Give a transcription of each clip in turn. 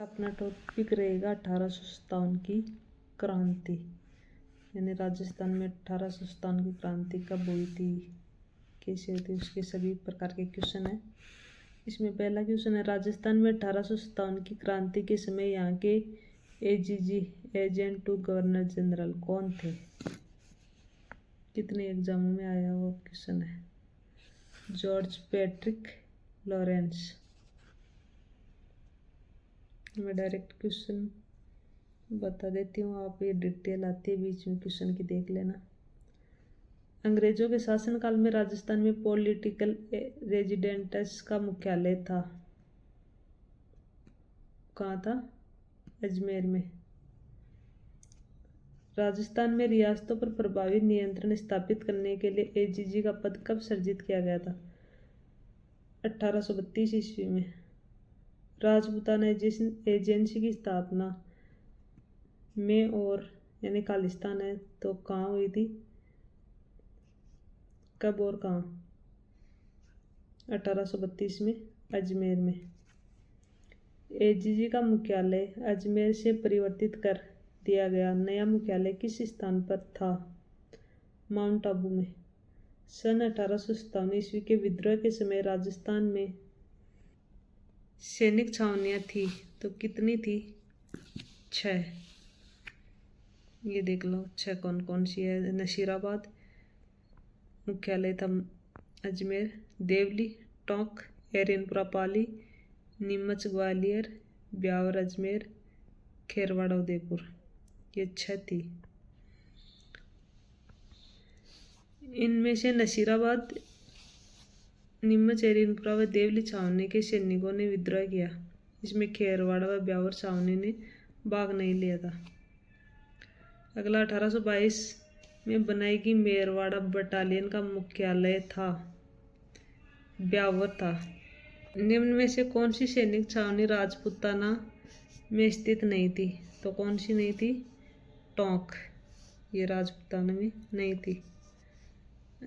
अपना टॉपिक रहेगा 1857 की क्रांति, यानी राजस्थान में 1857 की क्रांति कब हुई थी, कैसे हुई थी, उसके सभी प्रकार के क्वेश्चन है। इसमें पहला क्वेश्चन है, राजस्थान में 1857 की क्रांति के समय यहाँ के AGG agent to governor general कौन थे। कितने एग्जामों में आया हुआ क्वेश्चन है। George Patrick Lawrence. मैं डायरेक्ट क्वेश्चन बता देती हूँ, आप ये डिटेल आती है बीच में क्वेश्चन की, देख लेना। अंग्रेजों के शासनकाल में राजस्थान में पॉलिटिकल रेजिडेंट्स का मुख्यालय था। कहाँ था? अजमेर में। राजस्थान में रियासतों पर प्रभावी नियंत्रण स्थापित करने के लिए एजीजी का पद कब सृजित किया गया था? 1832 ईस्वी में। राजपूताना एजेंसी की स्थापना में और यानी खालिस्तान है तो कहाँ हुई थी, कब और कहाँ? 1832 में अजमेर में। एजीजी का मुख्यालय अजमेर से परिवर्तित कर दिया गया। नया मुख्यालय किस स्थान पर था? माउंट आबू में। सन 1857 ईस्वी के विद्रोह के समय राजस्थान में सैनिक छावनियाँ थी तो कितनी थी? 6। ये देख लो 6 कौन कौन सी है। नसीराबाद मुख्यालय था, अजमेर, देवली, टोंक, एरनपुरा पाली, नीमच ग्वालियर, ब्यावर अजमेर, खेरवाड़ा उदयपुर। ये 6 थी। इनमें से नसीराबाद, नीमच, एरनपुरा व देवली छावनी के सैनिकों ने विद्रोह किया। इसमें खेरवाड़ा व ब्यावर छावनी ने भाग नहीं लिया था। अगला 1822 में बनाई गई मेरवाड़ा बटालियन का मुख्यालय था ब्यावर था। निम्न में से कौन सी सैनिक छावनी राजपूताना में स्थित नहीं थी? तो कौन सी नहीं थी? टोंक, ये राजपूताना में नहीं थी।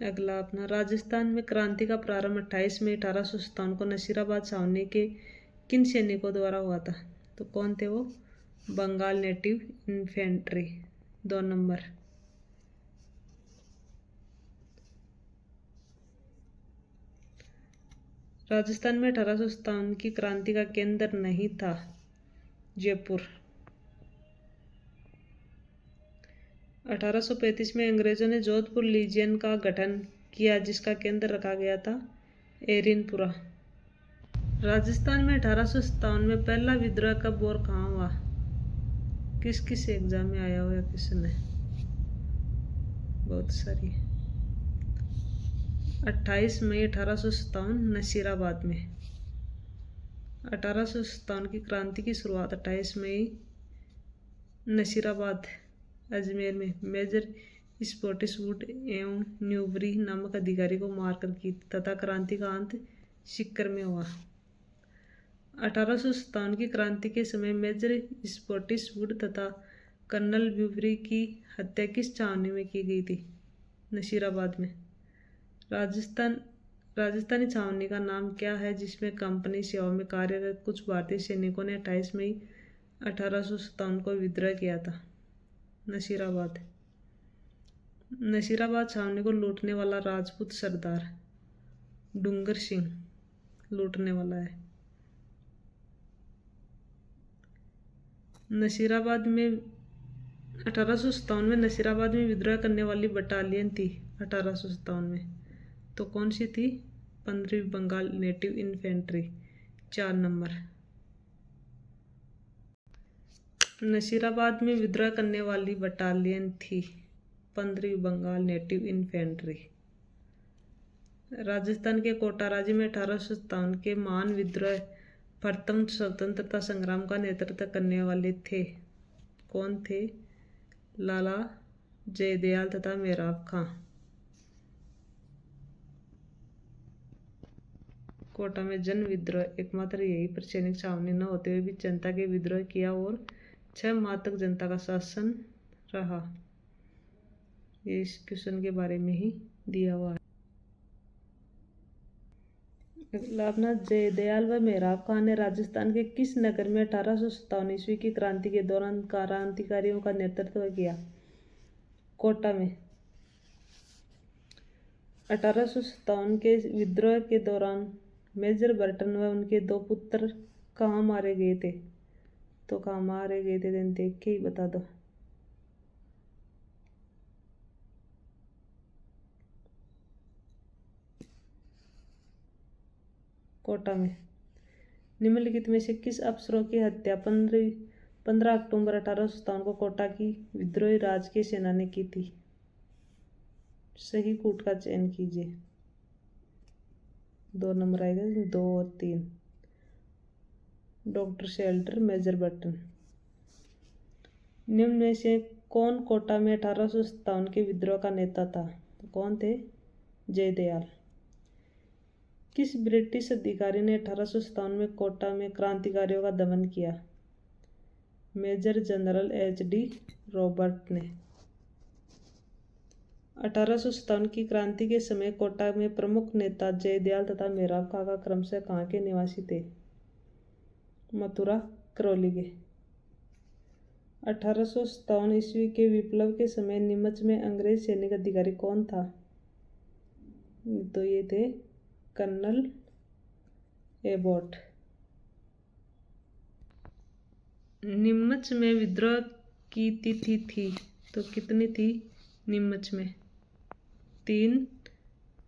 अगला अपना, राजस्थान में क्रांति का प्रारंभ 28 मई 1857 को नसीराबाद छावनी के किन सैनिकों द्वारा हुआ था? तो कौन थे वो? Bengal native infantry. 2 number. Rajasthan में 1857 की क्रांति का केंद्र नहीं था जयपुर। 1835 में अंग्रेजों ने जोधपुर लीजियन का गठन किया जिसका केंद्र रखा गया था एरनपुरा। राजस्थान में 1857 में पहला विद्रोह कब और कहाँ हुआ? किस किस एग्जाम में आया हुआ क्वेश्चन है, बहुत सारी। 28 मई 1857 नसीराबाद में। 1857 की क्रांति की शुरुआत 28 मई नसीराबाद अजमेर में मेजर स्पॉटिसवुड एवं न्यूबरी नामक अधिकारी को मारकर की तथा क्रांति का अंत सीकर में हुआ। 1857 की क्रांति के समय मेजर स्पॉटिसवुड तथा कर्नल ब्यूबरी की हत्या किस छावनी में की गई थी? नसीराबाद में। राजस्थानी छावनी का नाम क्या है जिसमें कंपनी सेवा में कार्यरत कुछ भारतीय सैनिकों ने 28 मई 1857 को विद्रोह किया था? नसीराबाद। नसीराबाद छावनी को लूटने वाला राजपूत सरदार डूंगर सिंह लूटने वाला है। नसीराबाद में 1857 में नसीराबाद में विद्रोह करने वाली बटालियन थी 1857 में, तो कौन सी थी? 15वीं बंगाल नेटिव इन्फेंट्री। 4 नंबर। नसीराबाद में विद्रोह करने वाली बटालियन थी 15वीं बंगाल नेटिव इन्फेंट्री। राजस्थान के कोटा राज्य में 1857 के महान विद्रोह प्रथम स्वतंत्रता संग्राम का नेतृत्व करने वाले थे। कौन थे? लाला जयदयाल तथा मेराब खां। कोटा में जन विद्रोह, एकमात्र यही पर सैनिक छावनी न होते हुए भी जनता के विद्रोह किया और 6 माह तक जनता का शासन रहा। ये इस क्वेश्चन के बारे में ही दिया हुआ है। अगला अपना जयदयाल व मेहराब खान ने राजस्थान के किस नगर में 1857 ईस्वी की क्रांति के दौरान क्रांतिकारियों का नेतृत्व किया? कोटा में। 1857 के विद्रोह के दौरान मेजर बर्टन व उनके 2 पुत्र कहाँ मारे गए थे? तो कहाँ मारे गए थे देख के ही बता दो। कोटा में। निम्नलिखित में से किस अफसरों की हत्या 15 अक्टूबर 1857 को कोटा की विद्रोही राज के सेना ने की थी? सही कूट का चयन कीजिए। 2 नंबर आएगा, 2 और 3। Doctor Shelter, major Burton. निम्न में से कौन कोटा में 1857 के विद्रोह का नेता था? तो कौन थे? जयदयाल। किस ब्रिटिश अधिकारी ने 1857 में कोटा में क्रांतिकारियों का दमन किया? मेजर जनरल HD रॉबर्ट ने। 1857 की क्रांति के समय कोटा में प्रमुख नेता जयदयाल तथा मेहराब खान क्रमशः कहाँ के निवासी थे? मथुरा, करौली के। 1857 ईस्वी के विप्लव के समय नीमच में अंग्रेज सैनिक अधिकारी कौन था? तो ये थे कर्नल एबॉट। नीमच में विद्रोह की तिथि थी तो कितनी थी नीमच में? 3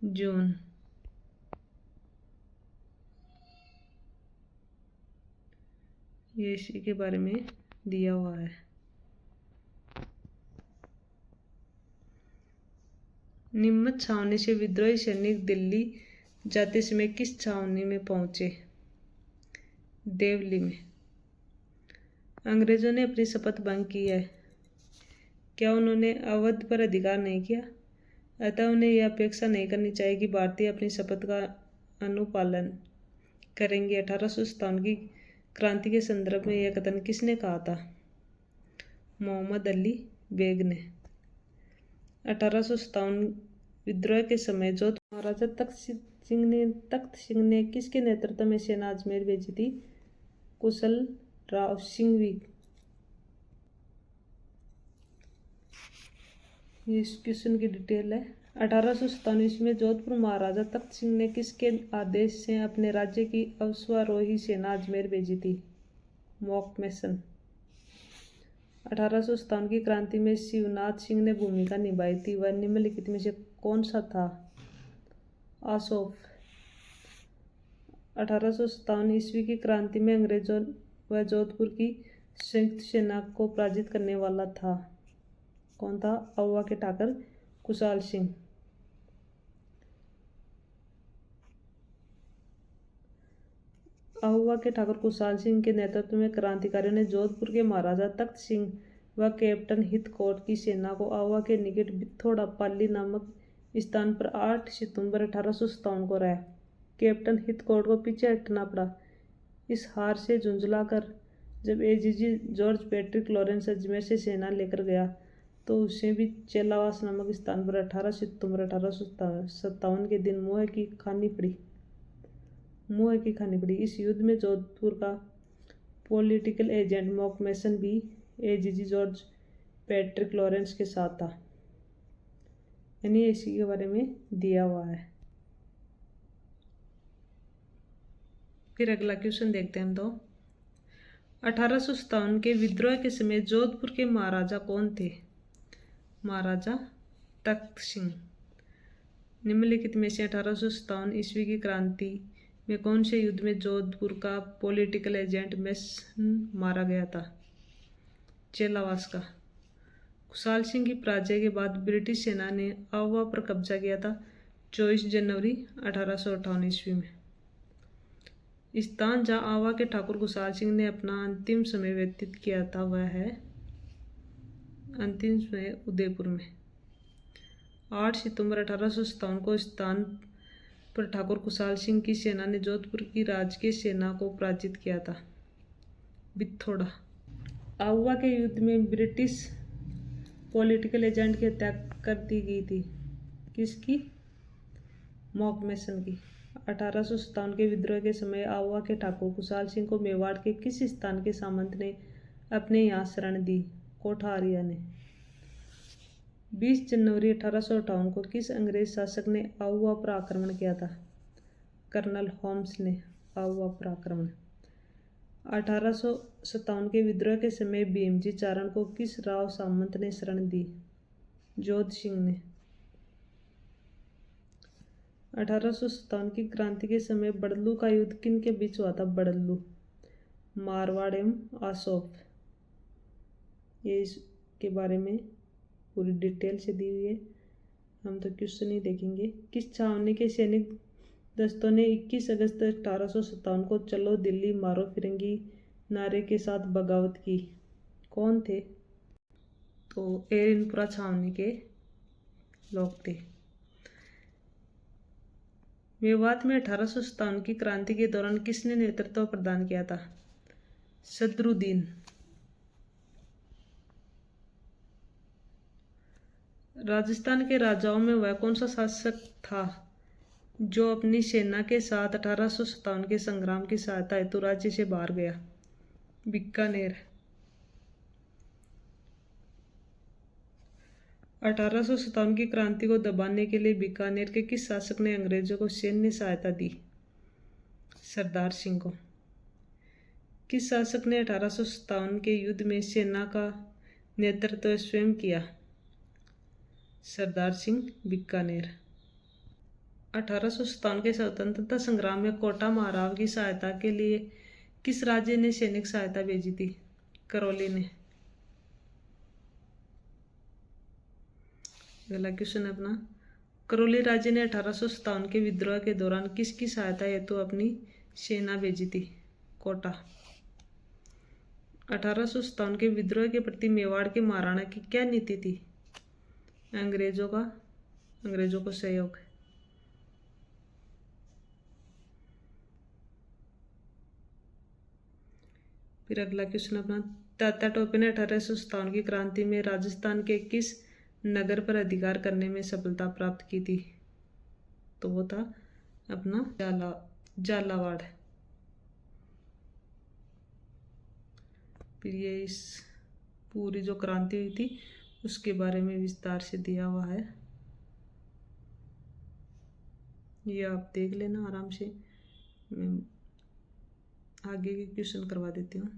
जून। ये इसी के बारे में दिया हुआ है। नीमच छावनी से विद्रोही सैनिक दिल्ली जाते समय किस छावनी में पहुंचे? देवली में। अंग्रेजों ने अपनी शपथ भंग की है, क्या उन्होंने अवध पर अधिकार नहीं किया? अतः उन्हें यह अपेक्षा नहीं करनी चाहिए कि भारतीय अपनी शपथ का अनुपालन करेंगे। 1857 की क्रांति के संदर्भ में यह कथन किसने कहा था? मोहम्मद अली बेग ने। 1857 विद्रोह के समय जोधपुर महाराजा तख्त सिंह ने किसके नेतृत्व में सेना अजमेर भेजी थी? कुशल राव सिंघवी। ये इस क्वेश्चन की डिटेल है। 1857 ईस्वी में जोधपुर महाराजा तख्त सिंह ने किसके आदेश से अपने राज्य की अश्वारोही सेना अजमेर भेजी थी? मॉकमेसन। 1857 की क्रांति में शिवनाथ सिंह ने भूमिका निभाई थी, वह निम्नलिखित में से कौन सा था? आसोफ। 1857 ईस्वी की क्रांति में अंग्रेजों व जोधपुर की संयुक्त सेना को पराजित करने वाला था, कौन था? अहुआ के ठाकर कुशाल सिंह। अहुआ के ठाकुर कुशाल सिंह के नेतृत्व में क्रांतिकारियों ने जोधपुर के महाराजा तख्त सिंह व कैप्टन हितकोट की सेना को अहुआ के निकट बिथोड़ा पाली नामक स्थान पर 8 सितंबर 1857 को हराया। कैप्टन हितकोट को पीछे हटना पड़ा। इस हार से झुंझलाकर जब AGG George Patrick Lawrence Ajmer से सेना लेकर गया तो उसे भी चेलावास नामक स्थान पर 18 सितंबर 1857 के दिन मुँह की खानी पड़ी। इस युद्ध में जोधपुर का पॉलिटिकल एजेंट मॉकमेसन भी एजीजी जॉर्ज पैट्रिक लॉरेंस के साथ था, यानी इसी के बारे में दिया हुआ है। फिर अगला क्वेश्चन देखते हैं हम। 1857 के विद्रोह के समय जोधपुर के महाराजा कौन थे? महाराजा तख्त सिंह। निम्नलिखित में से 1857 ईस्वी की क्रांति में कौन से युद्ध में जोधपुर का पॉलिटिकल एजेंट मेसन मारा गया था? चेलावास का। कुशाल सिंह की पराजय के बाद ब्रिटिश सेना ने अहुआ पर कब्जा किया था 24 जनवरी 1858 ईस्वी में। स्थान जहाँ अहुआ के ठाकुर कुशाल सिंह ने अपना अंतिम समय व्यतीत किया था वह है अंतिम समय उदयपुर में। 8 सितंबर 1857 को स्थान पर ठाकुर कुशाल सिंह की सेना ने जोधपुर की राजकीय सेना को पराजित किया था। बिथोड़ा। अहुआ के युद्ध में ब्रिटिश पॉलिटिकल एजेंट की हत्या कर दी गई थी, किसकी? मॉकमेसन की। 1857 के विद्रोह के समय आहुआ के ठाकुर खुशहाल सिंह को मेवाड़ के किस स्थान के सामंत ने अपने यहाँ शरण दी? कोठारिया ने। 20 जनवरी 1858 को किस अंग्रेज शासक ने आहुआ पर आक्रमण किया था? कर्नल होम्स ने आहुआ पर आक्रमण। 1857 के विद्रोह के समय भीमजी चारण को किस राव सामंत ने शरण दी? जोध सिंह ने। 1857 की क्रांति के समय बड़लू का युद्ध किन के बीच हुआ था? बड़लू, मारवाड़ एवं आसोप। ये इसके बारे में पूरी डिटेल से दी हुई है, हम तो क्वेश्चन ही देखेंगे। किस छावनी के सैनिक दस्तों ने 21 अगस्त 1857 को चलो दिल्ली मारो फिरंगी नारे के साथ बगावत की? कौन थे? तो एरनपुरा छावनी के लोग थे। मेवात में 1857 की क्रांति के दौरान किसने नेतृत्व प्रदान किया था? सदरुद्दीन। राजस्थान के राजाओं में वह कौन सा शासक था जो अपनी सेना के साथ 1857 के संग्राम की सहायता हेतु राज्य से बाहर गया? बीकानेर। 1857 की क्रांति को दबाने के लिए बीकानेर के किस शासक ने अंग्रेजों को सैन्य सहायता दी? सरदार सिंह को। किस शासक ने 1857 के युद्ध में सेना का नेतृत्व स्वयं किया? सरदार सिंह, बीकानेर। 1857 के स्वतंत्रता संग्राम में कोटा महाराव की सहायता के लिए किस राज्य ने सैनिक सहायता भेजी थी? करौली ने। अगला क्वेश्चन है अपना, करौली राज्य ने 1857 के विद्रोह के दौरान किसकी सहायता हेतु अपनी सेना भेजी थी? कोटा। 1857 के विद्रोह के प्रति मेवाड़ के महाराणा की क्या नीति थी? अंग्रेजों को सहयोग। फिर अगला क्वेश्चन अपना, तात्या टोपे ने 1857 की क्रांति में राजस्थान के किस नगर पर अधिकार करने में सफलता प्राप्त की थी? तो वो था अपना झालावाड़। फिर ये इस पूरी जो क्रांति हुई थी उसके बारे में विस्तार से दिया हुआ है, ये आप देख लेना आराम से। मैं आगे के क्वेश्चन करवा देती हूँ।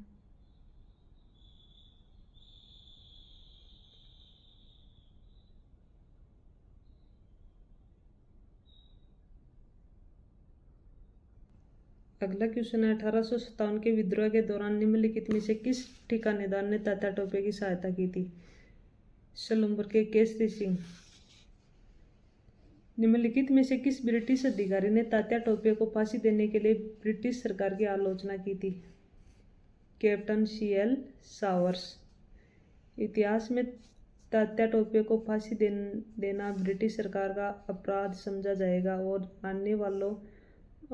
अगला क्वेश्चन है, 1857 के विद्रोह के दौरान निम्नलिखित में से किस ठिकानेदार ने तात्या टोपे की सहायता की थी? सलूमपुर के केसरी सिंह। निम्नलिखित में से किस ब्रिटिश अधिकारी ने तात्या टोपे को फांसी देने के लिए ब्रिटिश सरकार की आलोचना की थी? Captain CL showers. इतिहास में तात्या टोपे को फांसी देना ब्रिटिश सरकार का अपराध समझा जाएगा और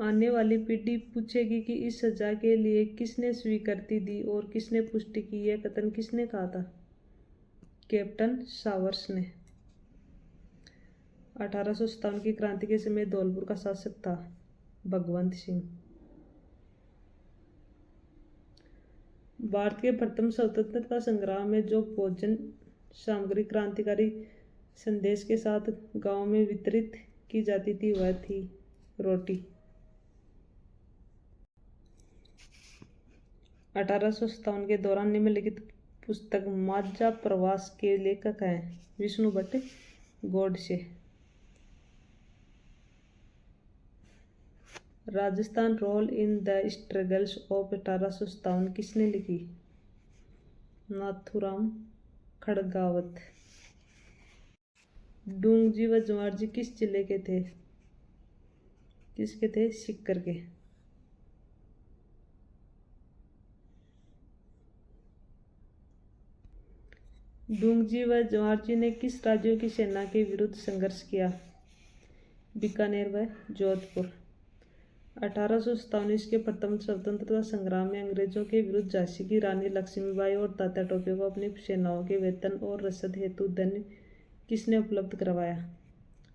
आने वाली पीढ़ी पूछेगी कि इस सजा के लिए किसने स्वीकृति दी और किसने पुष्टि की? यह कथन किसने कहा था? कैप्टन सावर्स ने। 1857 की क्रांति के समय धौलपुर का शासक था भगवंत सिंह। भारत के प्रथम स्वतंत्रता संग्राम में जो भोजन सामग्री क्रांतिकारी संदेश के साथ गांव में वितरित की जाती थी वह थी रोटी। 1857 के दौरान निम्नलिखित पुस्तक माझा प्रवास के लेखक हैं? Vishnu Bhatt Godse. Rajasthan role in the struggles of 1857 किसने लिखी? नाथूराम खड़गावत। डूंगजी व जवार जी किस जिले के थे? किसके थे? सीकर के। डूंगजी व जवाहर जी ने किस राज्यों की सेना के विरुद्ध संघर्ष किया? बीकानेर व जोधपुर। 1857 के प्रथम स्वतंत्रता संग्राम में अंग्रेजों के विरुद्ध झांसी की रानी लक्ष्मीबाई और तात्या टोपे को अपनी सेनाओं के वेतन और रसद हेतु धन किसने उपलब्ध करवाया?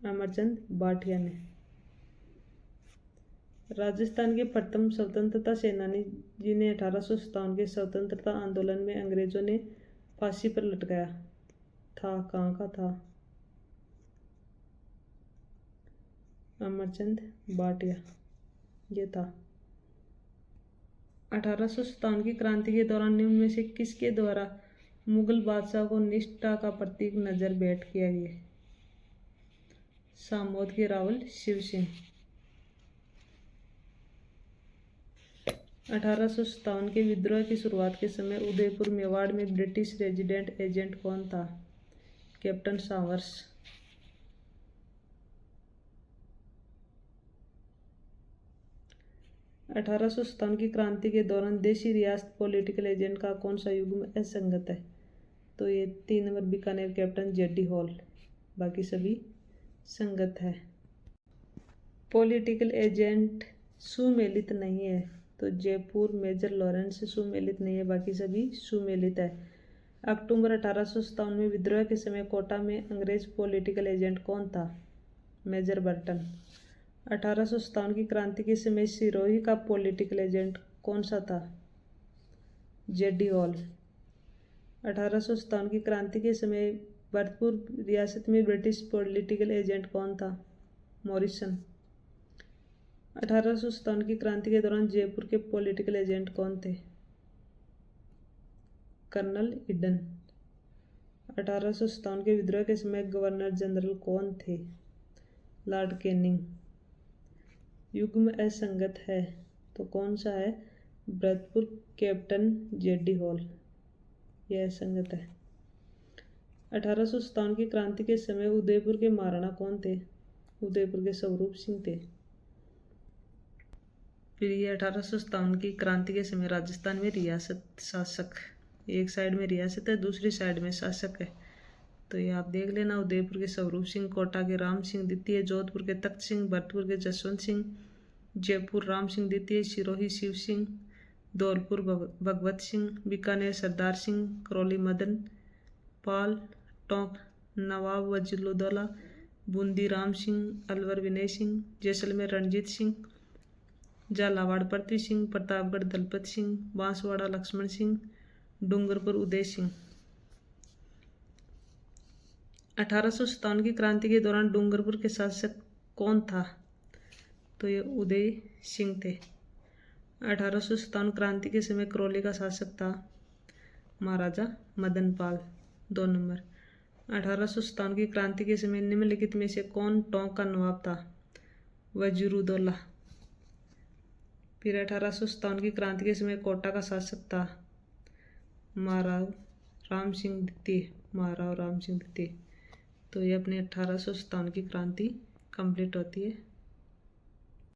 अमरचंद भाटिया ने। राजस्थान के प्रथम स्वतंत्रता सेनानी जिन्हें 1857 के स्वतंत्रता आंदोलन में अंग्रेजों ने फांसी पर लटकाया था, कहाँ का था? अमरचंद भाटिया ये था। 1857 की क्रांति के दौरान निम्न में से किसके द्वारा मुगल बादशाह को निष्ठा का प्रतीक नजर भेंट किया गया? सामोद के रावल शिव सिंह। 1857 के विद्रोह की शुरुआत के समय उदयपुर मेवाड़ में ब्रिटिश रेजिडेंट एजेंट कौन था? Captain showers. 1857 की क्रांति के दौरान देशी रियासत पॉलिटिकल एजेंट का कौन सा युग्म असंगत है? तो ये 3 number Bikaner captain JD hall, बाकी सभी संगत है। पॉलिटिकल एजेंट सुमेलित नहीं है, तो जयपुर मेजर लॉरेंस सुमेलित नहीं है, बाकी सभी सुमेलित है। अक्टूबर 1857 में विद्रोह के समय कोटा में अंग्रेज पॉलिटिकल एजेंट कौन था? Major Burton. 1857 की क्रांति के समय सिरोही का पॉलिटिकल एजेंट कौन सा था? JD hall. 1857 की क्रांति के समय भरतपुर रियासत में ब्रिटिश पॉलिटिकल एजेंट कौन था? मॉरिसन। 1857 की क्रांति के दौरान जयपुर के पॉलिटिकल एजेंट कौन थे? Colonel Eden. 1857 के विद्रोह के समय गवर्नर जनरल कौन थे? Lord Canning. युग्म असंगत है, तो कौन सा है? भरतपुर कैप्टन जेडी हॉल, यह असंगत है। 1857 की क्रांति के समय उदयपुर के महाराणा कौन थे? उदयपुर के स्वरूप सिंह थे। फिर ये 1857 की क्रांति के समय राजस्थान में रियासत शासक, एक साइड में रियासत है, दूसरी साइड में शासक है, तो ये आप देख लेना। उदयपुर के स्वरूप सिंह, कोटा के राम सिंह द्वितीय, जोधपुर के तख्त सिंह, भरतपुर के जसवंत सिंह, जयपुर राम सिंह द्वितीय, सिरोही शिव सिंह, धौलपुर भगवत सिंह, बीकानेर सरदार सिंह, करौली मदन पाल, टोंक नवाब वजीरुद्दौला, बूंदी राम सिंह, अलवर विनय सिंह, जैसलमेर रणजीत सिंह, झालावाड़ पृथ्वी सिंह, प्रतापगढ़ दलपत सिंह, बांसवाड़ा लक्ष्मण सिंह, डूंगरपुर उदय सिंह। 1857 की क्रांति के दौरान डूंगरपुर के शासक कौन था? तो ये उदय सिंह थे। 1857 क्रांति के समय करौली का शासक था महाराजा मदन पाल, 2 नंबर। 1857 की क्रांति के समय निम्नलिखित में से कौन टोंक का नवाब था? वजीरुद्दौला। फिर 1857 की क्रांति के समय कोटा का शासक था महाराव राम सिंह द्वितीय। तो ये अपनी 1857 की क्रांति कंप्लीट होती है।